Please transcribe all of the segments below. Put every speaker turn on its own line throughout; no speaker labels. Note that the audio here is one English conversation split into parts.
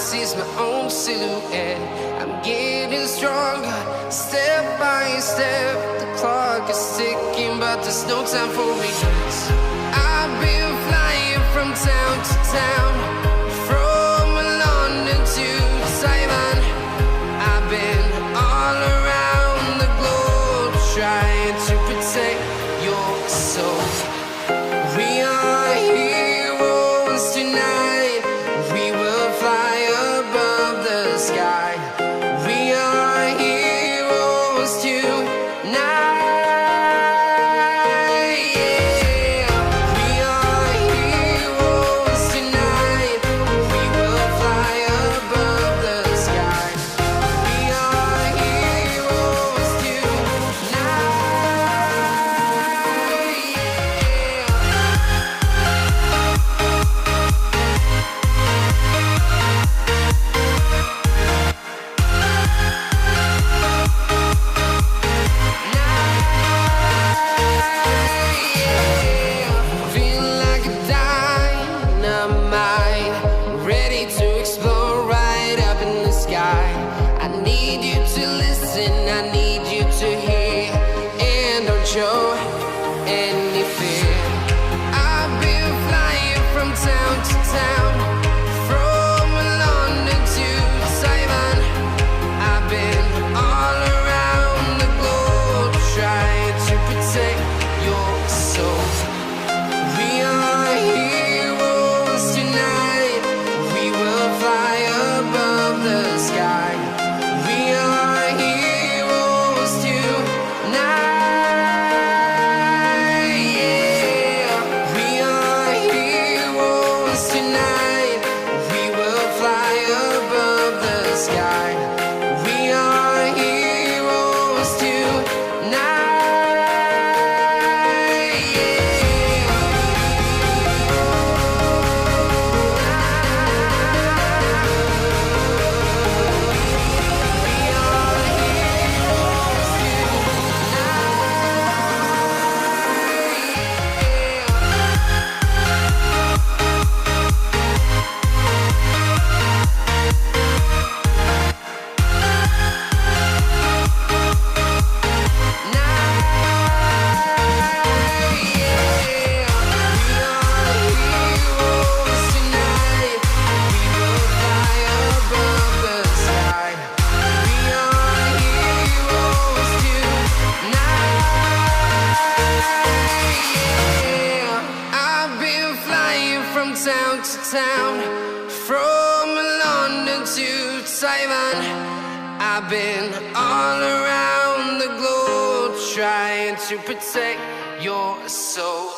see is my own silhouette. I'm getting stronger, step by step. The clock is ticking, but there's no time for regrets. I've been flying from town to town, from London to Taiwan. I've been all around the globe, trying to protect your soul. We are heroes tonight. We will fly above the sky. We are heroes tonight. Show any fear. I've been flying from town to town, from London to Taiwan. I've been all around the globe, trying to protect your soul. We are heroes tonight. We will fly above the sky. We are heroes tonight. Town to town, from London to Taiwan. I've been all around the globe, trying to protect your soul.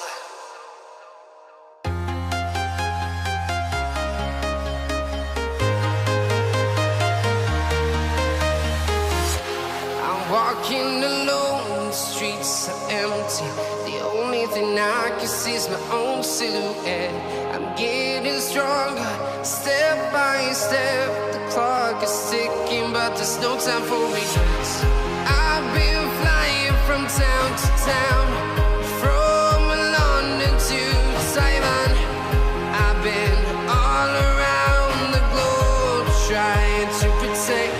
I'm walking alone, the streets are empty. The only thing I can see is my own silhouette. I'm getting stronger, step by step. The clock is ticking, but there's no time for regrets. I've been flying from town to town, from London to Taiwan. I've been all around the globe, trying to protect